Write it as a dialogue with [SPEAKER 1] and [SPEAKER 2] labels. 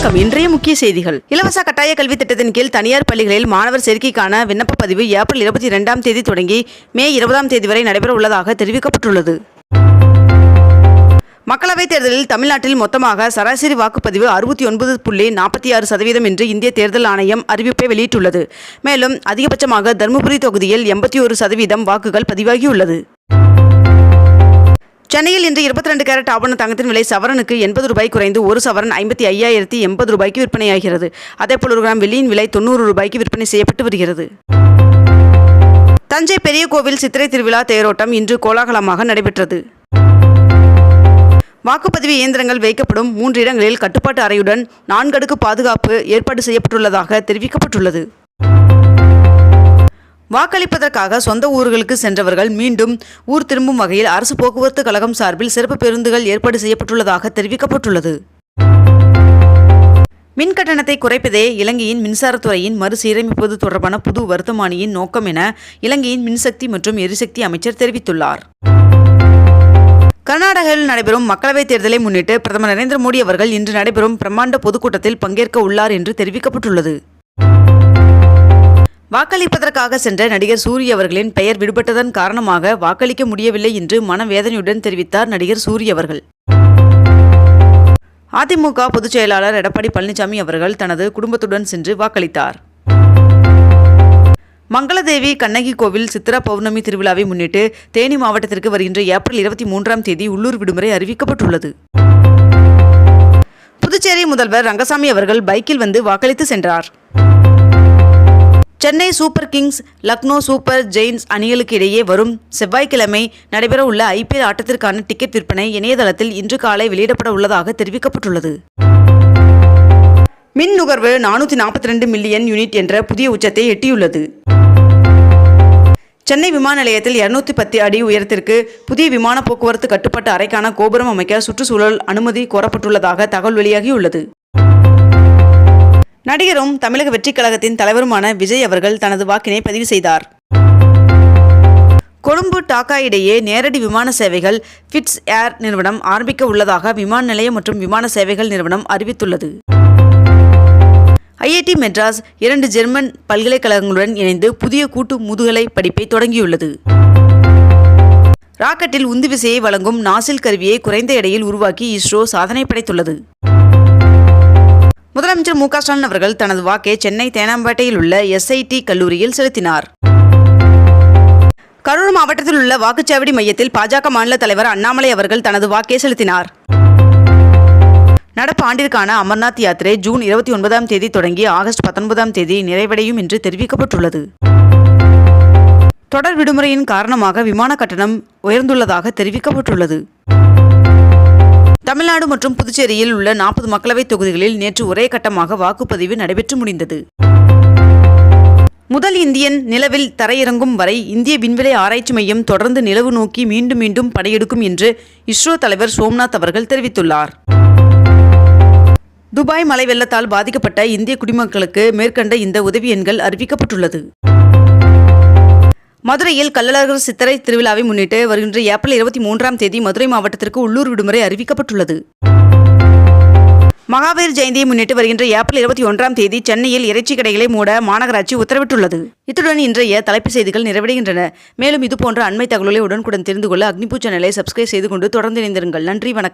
[SPEAKER 1] வணக்கம். இன்றைய முக்கிய செய்திகள். இலவச கட்டாய கல்வி திட்டத்தின் கீழ் தனியார் பள்ளிகளில் மாணவர் சேர்க்கைக்கான விண்ணப்ப பதிவு ஏப்ரல் 22ஆம் தேதி தொடங்கி மே 20ஆம் தேதி வரை நடைபெற உள்ளதாக தெரிவிக்கப்பட்டுள்ளது. மக்களவைத் தேர்தலில் தமிழ்நாட்டில் மொத்தமாக சராசரி வாக்குப்பதிவு 69.46% என்று இந்திய தேர்தல் ஆணையம் அறிவிப்பை வெளியிட்டுள்ளது. மேலும் அதிகபட்சமாக தருமபுரி தொகுதியில் 81% வாக்குகள் பதிவாகியுள்ளது. சென்னையில் இன்று 22 கேரட் ஆபண தங்கத்தின் விலை சவரனுக்கு 80 ரூபாய் குறைந்து ஒரு சவரன் 55,080 ரூபாய்க்கு விற்பனையாகிறது. அதேபோல் ஒரு கிராம் வெள்ளியின் விலை 90 ரூபாய்க்கு விற்பனை செய்யப்பட்டு வருகிறது. தஞ்சை பெரிய கோவில் சித்திரை திருவிழா தேரோட்டம் இன்று கோலாகலமாக நடைபெற்றது. வாக்குப்பதிவு இயந்திரங்கள் வைக்கப்படும் 3 இடங்களில் கட்டுப்பாட்டு அறையுடன் 4 அடுக்கு பாதுகாப்பு ஏற்பாடு செய்யப்பட்டுள்ளதாக தெரிவிக்கப்பட்டுள்ளது. வாக்களிப்பதற்காக சொந்த ஊர்களுக்கு சென்றவர்கள் மீண்டும் ஊர் திரும்பும் வகையில் அரசு போக்குவரத்து கழகம் சார்பில் சிறப்பு பேருந்துகள் ஏற்பாடு செய்யப்பட்டுள்ளதாக தெரிவிக்கப்பட்டுள்ளது. மின் கட்டணத்தை குறைப்பதே இலங்கையின் மின்சாரத்துறையின் மறுசீரமைப்பது தொடர்பான புது வர்த்தமானியின் நோக்கம் என இலங்கையின் மின்சக்தி மற்றும் எரிசக்தி அமைச்சர் தெரிவித்துள்ளார். கர்நாடகாவில் நடைபெறும் மக்களவைத் தேர்தலை முன்னிட்டு பிரதமர் நரேந்திர மோடி அவர்கள் இன்று நடைபெறும் பிரம்மாண்ட பொதுக்கூட்டத்தில் பங்கேற்க உள்ளார் என்று தெரிவிக்கப்பட்டுள்ளது. வாக்களிப்பதற்காக சென்ற நடிகர் சூரி அவர்களின் பெயர் விடுபட்டதன் காரணமாக வாக்களிக்க முடியவில்லை என்று மனவேதனையுடன் தெரிவித்தார் நடிகர் சூரி அவர்கள். அதிமுக பொதுச் செயலாளர் எடப்பாடி பழனிசாமி அவர்கள் தனது குடும்பத்துடன் சென்று வாக்களித்தார். மங்களதேவி கண்ணகி கோவில் சித்ரா பௌர்ணமி திருவிழாவை முன்னிட்டு தேனி மாவட்டத்திற்கு வருகின்ற ஏப்ரல் 23ஆம் தேதி உள்ளூர் விடுமுறை அறிவிக்கப்பட்டுள்ளது. புதுச்சேரி முதல்வர் ரங்கசாமி அவர்கள் பைக்கில் வந்து வாக்களித்து சென்றார். Chennai Super Kings Lucknow Super Giants அணிகளுக்கு இடையே வரும் செவ்வாய்க்கிழமை நடைபெற உள்ள IPL ஆட்டத்திற்கான டிக்கெட் விற்பனை இணையதளத்தில் இன்று காலை வெளியிடப்பட உள்ளதாக தெரிவிக்கப்பட்டுள்ளது. மின் நுகர்வு 442 மில்லியன் யூனிட் என்ற புதிய உச்சத்தை எட்டியுள்ளது. சென்னை விமான நிலையத்தில் 210 அடி உயரத்திற்கு புதிய விமான போக்குவரத்து கட்டுப்பாட்டு அறைக்கான கோபுரம் அமைக்க சுற்றுச்சூழல் அனுமதி கோரப்பட்டுள்ளதாக தகவல் வெளியாகியுள்ளது. நடிகரும் தமிழக வெற்றிக் கழகத்தின் தலைவருமான விஜய் அவர்கள் தனது வாக்கினை பதிவு செய்தார். கொழும்பு டாக்கா இடையே நேரடி விமான சேவைகள் ஃபிட்ஸ் ஏர் நிறுவனம் ஆரம்பிக்க உள்ளதாக விமான நிலையம் மற்றும் விமான சேவைகள் நிறுவனம் அறிவித்துள்ளது. IIT மெட்ராஸ் 2 ஜெர்மன் பல்கலைக்கழகங்களுடன் இணைந்து புதிய கூட்டு முதுகலை படிப்பை தொடங்கியுள்ளது. ராக்கெட்டில் உந்து விசையை வழங்கும் நாசில் கருவியை குறைந்த எடையில் உருவாக்கி இஸ்ரோ சாதனை படைத்துள்ளது. முதலமைச்சர் மு க ஸ்டாலின் அவர்கள் தனது வாக்கை சென்னை தேனாம்பேட்டையில் உள்ள SIT கல்லூரியில் செலுத்தினார். கரூர் மாவட்டத்தில் உள்ள வாக்குச்சாவடி மையத்தில் பாஜக மாநில தலைவர் அண்ணாமலை அவர்கள் தனது வாக்கை செலுத்தினார். நடப்பு ஆண்டிற்கான அமர்நாத் யாத்திரை ஜூன் 29ஆம் தேதி தொடங்கி ஆகஸ்ட் 19ஆம் தேதி நிறைவடையும் என்று தெரிவிக்கப்பட்டுள்ளது. தொடர் விடுமுறையின் காரணமாக விமான கட்டணம் உயர்ந்துள்ளதாக தெரிவிக்கப்பட்டுள்ளது. தமிழ்நாடு மற்றும் புதுச்சேரியில் உள்ள 40 மக்களவைத் தொகுதிகளில் நேற்று ஒரே கட்டமாக வாக்குப்பதிவு நடைபெற்று முடிந்தது. முதல் இந்தியன் நிலவில் தரையிறங்கும் வரை இந்திய விண்வெளி ஆராய்ச்சி மையம் தொடர்ந்து நிலவு நோக்கி மீண்டும் மீண்டும் படையெடுக்கும் என்று இஸ்ரோ தலைவர் சோம்நாத் அவர்கள் தெரிவித்துள்ளார். துபாய் மழை வெள்ளத்தால் பாதிக்கப்பட்ட இந்திய குடிமக்களுக்கு மேற்கண்ட இந்த உதவி எண்கள் அறிவிக்கப்பட்டுள்ளது. மதுரையில் கள்ளழகர் சித்திரை திருவிழாவை முன்னிட்டு வருகின்ற ஏப்ரல் 23ஆம் தேதி மதுரை மாவட்டத்திற்கு உள்ளூர் விடுமுறை அறிவிக்கப்பட்டுள்ளது. மகாவீர் ஜெயந்தியை முன்னிட்டு வருகின்ற ஏப்ரல் 21ஆம் தேதி சென்னையில் இறைச்சி கடைகளை மூட மாநகராட்சி உத்தரவிட்டுள்ளது. இத்துடன் இன்றைய தலைப்புச் செய்திகள் நிறைவடைகின்றன. மேலும் இதுபோன்ற அண்மை தகவல்களை உடனுக்குடன் தெரிந்து கொள்ள அக்னிபூ சேனலை சப்ஸ்கிரைப் செய்து கொண்டு தொடர்ந்து இணைந்திருங்கள். நன்றி, வணக்கம்.